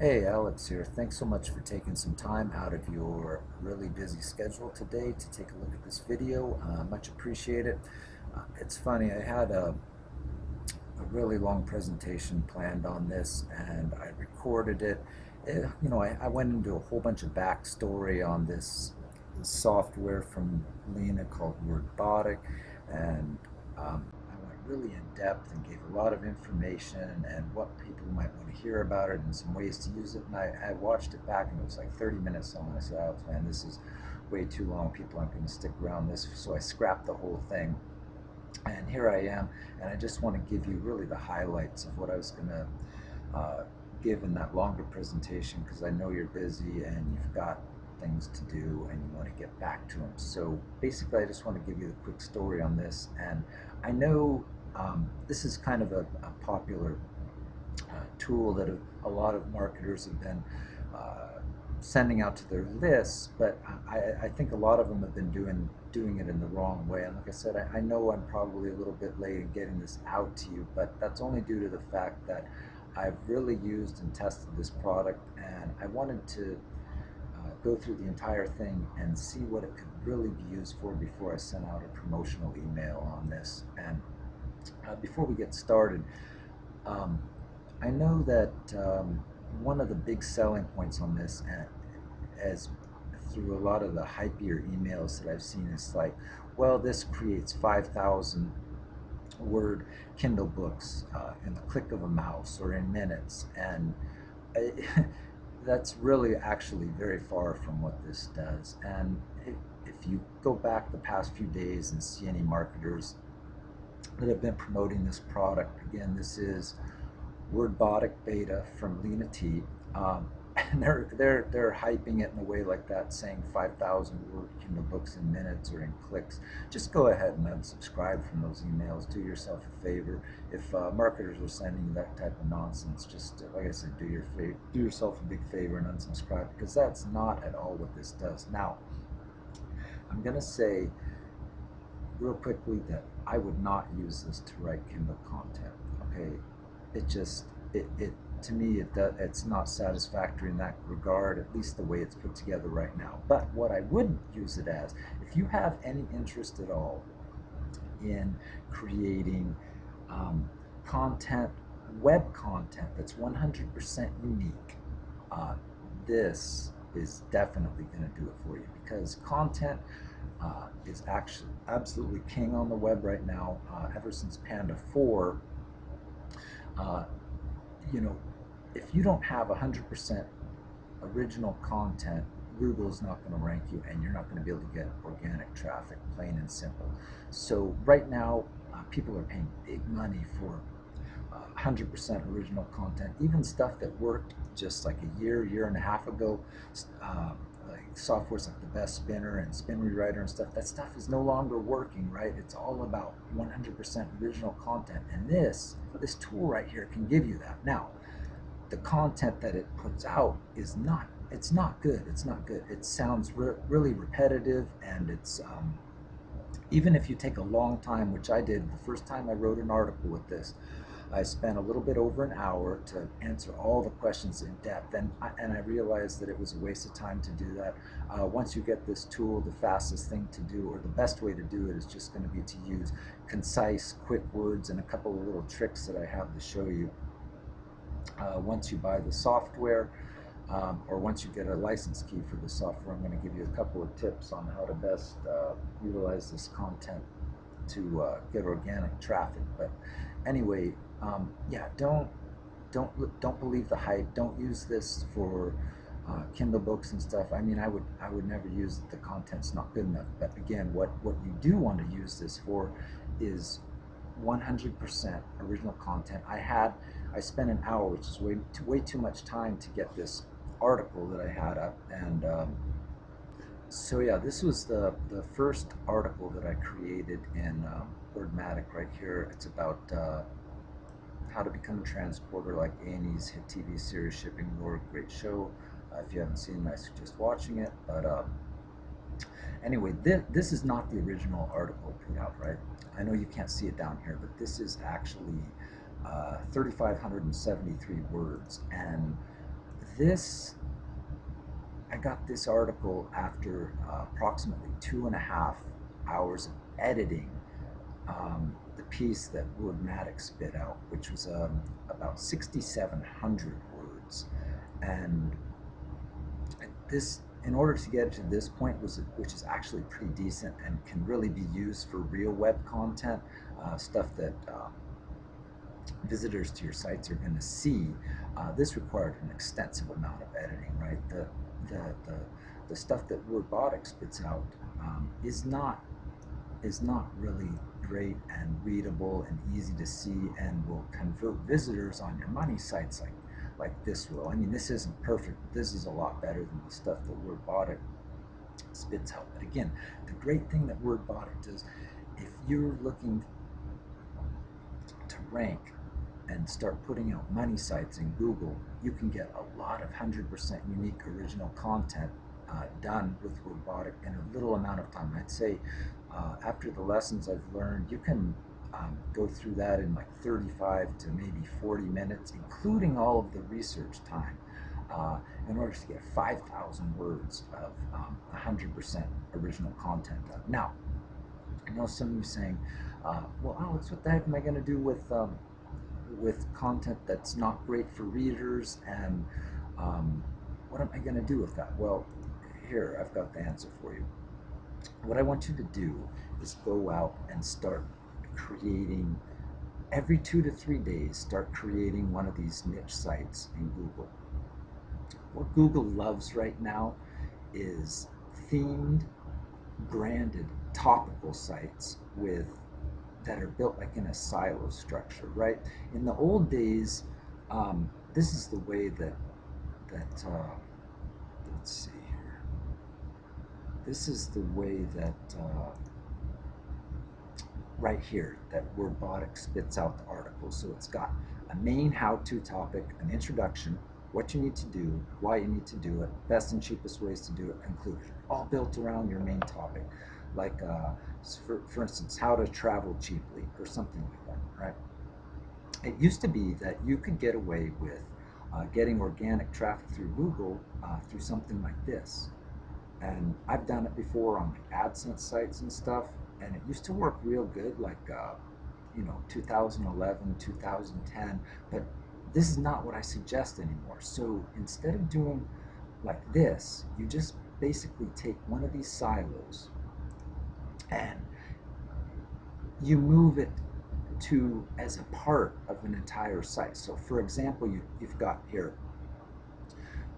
Hey, Alex here. Thanks so much for taking some time out of your really busy schedule today to take a look at this video. Much appreciated. It's funny, I had a really long presentation planned on this and I recorded it. I went into a whole bunch of backstory on this software from Lena called Wordbotic, and I went really in depth and gave a lot of information and what people might want to hear about it and some ways to use it. And I watched it back and it was like 30 minutes long. I said, oh man, this is way too long. People aren't going to stick around this. So I scrapped the whole thing. And here I am, and I just want to give you really the highlights of what I was going to uh, give in that longer presentation, because I know you're busy and you've got things to do and you want to get back to them. So basically, I just want to give you the quick story on this. And I know this is kind of a popular tool that a lot of marketers have been sending out to their lists, but I think a lot of them have been doing it in the wrong way. And like I said, I know I'm probably a little bit late in getting this out to you, but that's only due to the fact that I've really used and tested this product, and I wanted to go through the entire thing and see what it could really be used for before I sent out a promotional email on this. And before we get started, um, I know that one of the big selling points on this, as through a lot of the hypier emails that I've seen, is like, well, this creates 5,000 word Kindle books in the click of a mouse or in minutes. And I, that's really actually very far from what this does. And if you go back the past few days and see any marketers that have been promoting this product, again, this is Wordbotic beta from Lena T. And they're hyping it in a way like that, saying 5,000 word Kindle books in minutes or in clicks. Just go ahead and unsubscribe from those emails. Do yourself a favor. If marketers are sending you that type of nonsense, just like I said, do yourself a big favor and unsubscribe, because that's not at all what this does. Now, I'm gonna say real quickly that I would not use this to write Kindle content. Okay, it just it to me it's not satisfactory in that regard, at least the way it's put together right now. But what I would use it as, if you have any interest at all in creating um, content, web content that's 100% unique, uh, this is definitely going to do it for you, because content is actually absolutely king on the web right now. Ever since Panda 4, uh, you know, if you don't have 100% original content, Google's not going to rank you, and you're not going to be able to get organic traffic, plain and simple. So right now, people are paying big money for 100% original content, even stuff that worked just like a year and a half ago. Uh, like softwares like the Best Spinner and Spin Rewriter and stuff, that stuff is no longer working, right? It's all about 100% original content, and this tool right here can give you that. Now, the content that it puts out is not, it's not good. It's not good. It sounds really repetitive, and it's even if you take a long time, which I did the first time I wrote an article with this, I spent a little bit over an hour to answer all the questions in depth, and I realized that it was a waste of time to do that. Once you get this tool, the fastest thing to do, or the best way to do it, is just going to be to use concise, quick words and a couple of little tricks that I have to show you. Once you buy the software, or once you get a license key for the software, I'm going to give you a couple of tips on how to best utilize this content to get organic traffic. But anyway, yeah, don't believe the hype. Don't use this for Kindle books and stuff. I mean, I would never use it. The content's not good enough. But again, what you do want to use this for is 100% original content. I spent an hour, which is way too much time to get this article that I had up. And so yeah, this was the first article that I created in Wordmatic right here. It's about how to become a transporter, like A&E's hit TV series Shipping War. Great show. If you haven't seen it, I suggest watching it. But anyway, this is not the original article put out, right? I know you can't see it down here, but this is actually 3,573 words. And This, I got this article after approximately 2.5 hours of editing the piece that Wordbotic spit out, which was about 6,700 words. And this, in order to get to this point, which is actually pretty decent and can really be used for real web content, stuff that visitors to your sites are going to see. This required an extensive amount of editing, right? The, the, the stuff that Wordbotic spits out is not really great and readable and easy to see, and will convert visitors on your money sites like this will. I mean, this isn't perfect, but this is a lot better than the stuff that Wordbotic spits out. But again, the great thing that Wordbotic does, if you're looking to rank and start putting out money sites in Google, you can get a lot of 100% unique original content done with Wordbotic in a little amount of time. I'd say after the lessons I've learned, you can go through that in like 35 to maybe 40 minutes, including all of the research time, in order to get 5,000 words of 100% original content done. Now, I know some of you saying, well, Alex, what the heck am I going to do with content that's not great for readers, and what am I going to do with that? Well, here, I've got the answer for you. What I want you to do is go out and start creating, every 2 to 3 days, start creating one of these niche sites in Google. What Google loves right now is themed, branded, topical sites that are built like in a silo structure, right? In the old days, this is the way that let's see here. This is the way that right here that Wordbotic spits out the article. So it's got a main how-to topic, an introduction, what you need to do, why you need to do it, best and cheapest ways to do it, conclusion, all built around your main topic. Like, for instance, how to travel cheaply or something like that, right? It used to be that you could get away with getting organic traffic through Google through something like this. And I've done it before on like AdSense sites and stuff, and it used to work real good, like 2011, 2010. But this is not what I suggest anymore. So instead of doing like this, you just basically take one of these silos and you move it to as a part of an entire site. So for example, you've got here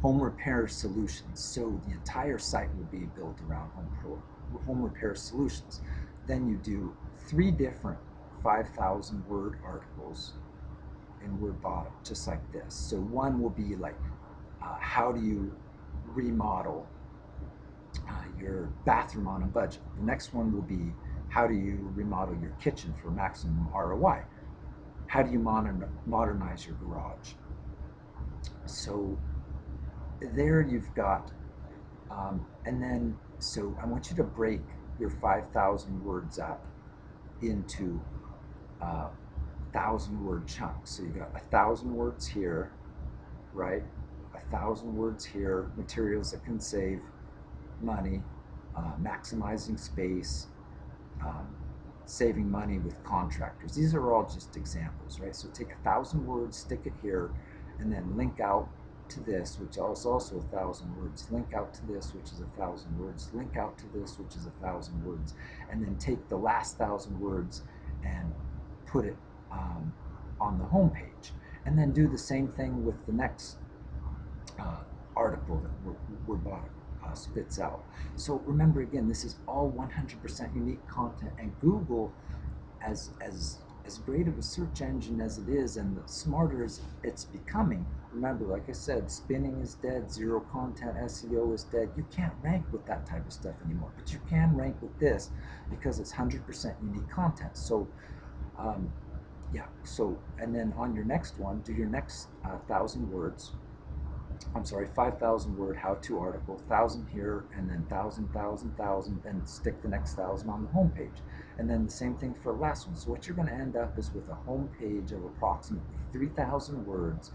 home repair solutions. So the entire site will be built around home repair solutions. Then you do 3 different 5,000 word articles in Wordbotic, just like this. So one will be like, how do you remodel your bathroom on a budget? The next one will be, how do you remodel your kitchen for maximum ROI? How do you modernize your garage? So there you've got, and then, so I want you to break your 5,000 words up into 1,000 word chunks. So you got 1,000 words here, right? 1,000 words here, materials that can save money, maximizing space, saving money with contractors. These are all just examples, right? So take 1,000 words, stick it here, and then link out to this, which is also 1,000 words, link out to this, which is 1,000 words, link out to this, which is 1,000 words, and then take the last 1,000 words and put it on the home page, and then do the same thing with the next article that Wordbotic spits out. So remember, again, this is all 100% unique content, and Google, as great of a search engine as it is, and the smarter as it's becoming, remember, like I said, spinning is dead, zero content SEO is dead. You can't rank with that type of stuff anymore, but you can rank with this because it's 100% unique content. So yeah, so, and then on your next one, do your next 1,000 words, I'm sorry, 5,000 word how-to article, 1,000 here, and then 1,000, 1,000, 1,000, then stick the next 1,000 on the home page. And then the same thing for the last one. So what you're going to end up is with a home page of approximately 3,000 words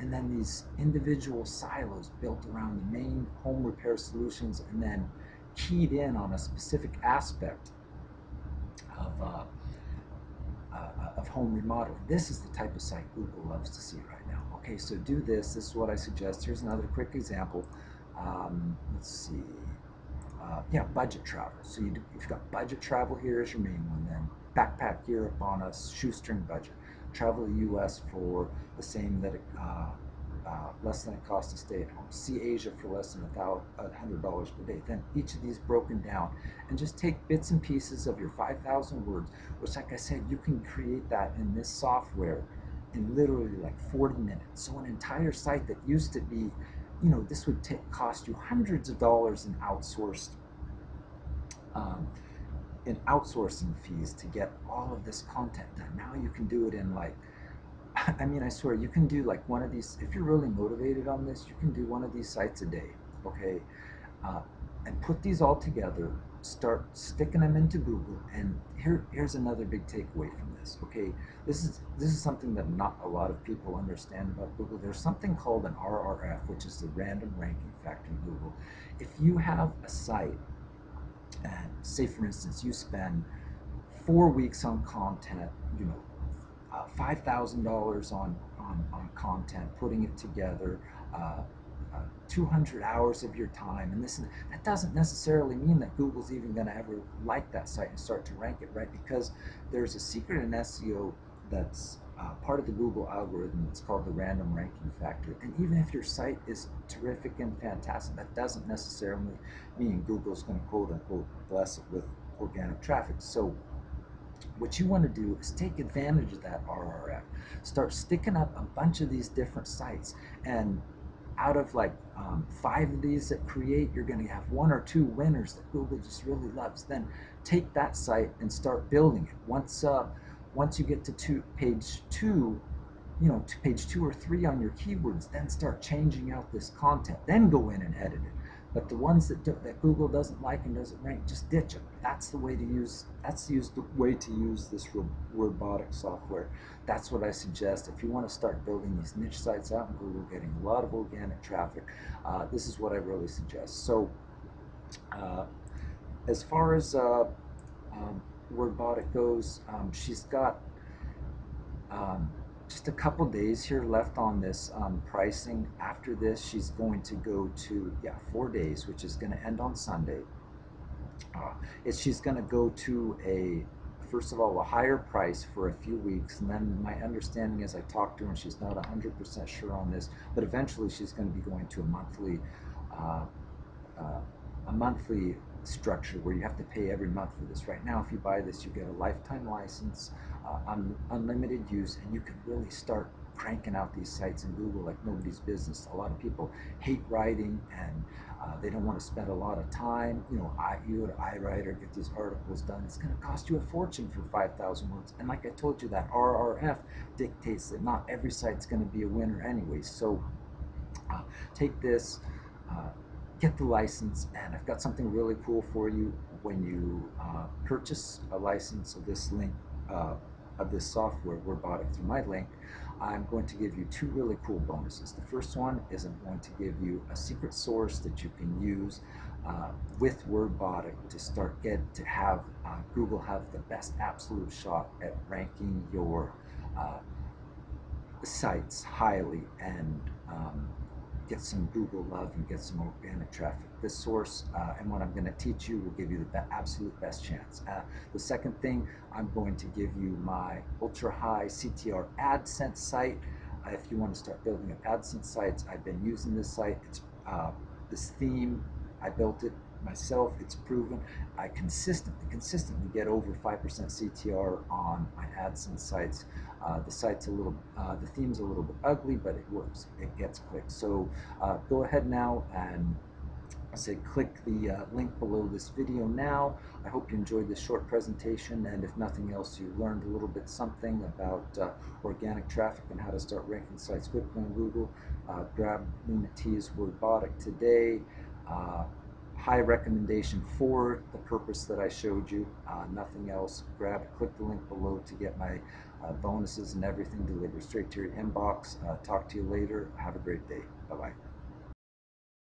and then these individual silos built around the main home repair solutions, and then keyed in on a specific aspect of home remodeling. This is the type of site Google loves to see right now. Okay, so do this. This is what I suggest. Here's another quick example. Let's see. Yeah, budget travel. So you've got budget travel here as your main one. Then backpack Europe on a shoestring budget. Travel the U.S. for the same that less than it costs to stay at home. See Asia for less than $100 per day. Then each of these broken down, and just take bits and pieces of your 5,000 words, which, like I said, you can create that in this software in literally like 40 minutes. So an entire site that used to be, this would cost you hundreds of dollars um, in outsourcing fees to get all of this content done. Now you can do it in like, I mean, I swear, you can do like one of these, if you're really motivated on this, you can do one of these sites a day, okay? Uh, and put these all together, start sticking them into Google, and here's another big takeaway from this, okay? This is something that not a lot of people understand about Google. There's something called an RRF, which is the random ranking factor in Google. If you have a site, and say for instance, you spend 4 weeks on content, $5,000 on content, putting it together, 200 hours of your time, and that doesn't necessarily mean that Google's even going to ever like that site and start to rank it, right? Because there's a secret in SEO that's part of the Google algorithm. It's called the random ranking factor. And even if your site is terrific and fantastic, that doesn't necessarily mean Google's going to quote unquote bless it with organic traffic. So what you want to do is take advantage of that RRF. Start sticking up a bunch of these different sites, and out of like 5 of these that create, you're going to have 1 or 2 winners that Google just really loves. Then take that site and start building it. Once you get to page 2, to page 2 or 3 on your keywords, then start changing out this content. Then go in and edit it. But the ones that Google doesn't like and doesn't rank, just ditch them. That's the way to use. The way to use this Wordbotic software. That's what I suggest. If you want to start building these niche sites out in Google, getting a lot of organic traffic, this is what I really suggest. So, as far as Wordbotic goes, she's got just a couple days here left on this pricing. After this, she's going to go to 4 days, which is going to end on Sunday. She's going to go to first of all, a higher price for a few weeks, and then my understanding is I talked to her and she's not 100% sure on this, but eventually she's going to be going to uh, a monthly structure where you have to pay every month for this. Right now, if you buy this, you get a lifetime license, unlimited use, and you can really start cranking out these sites in Google like nobody's business. A lot of people hate writing, and they don't want to spend a lot of time. You go to iWriter, get these articles done. It's going to cost you a fortune for 5,000 words. And like I told you, that RRF dictates that not every site's going to be a winner anyway. So take this, get the license, and I've got something really cool for you. When you purchase a license of this link, of this software, Wordbotic, through my link, I'm going to give you 2 really cool bonuses. The first one is I'm going to give you a secret source that you can use with Wordbotic to have Google have the best absolute shot at ranking your sites highly, and get some Google love and get some organic traffic. This source and what I'm going to teach you will give you the absolute best chance. The second thing, I'm going to give you my ultra high CTR AdSense site. If you want to start building up AdSense sites, I've been using this site. It's this theme, I built it myself. It's proven. I consistently get over 5% CTR on my AdSense sites. The theme's a little bit ugly, but it works. It gets clicked. So go ahead now and click the link below this video now. I hope you enjoyed this short presentation, and if nothing else, you learned a little bit something about organic traffic and how to start ranking sites quickly on Google. Grab Luna T's Wordbotic today. High recommendation for the purpose that I showed you, nothing else. Click the link below to get my bonuses and everything delivered straight to your inbox. Talk to you later. Have a great day. Bye bye.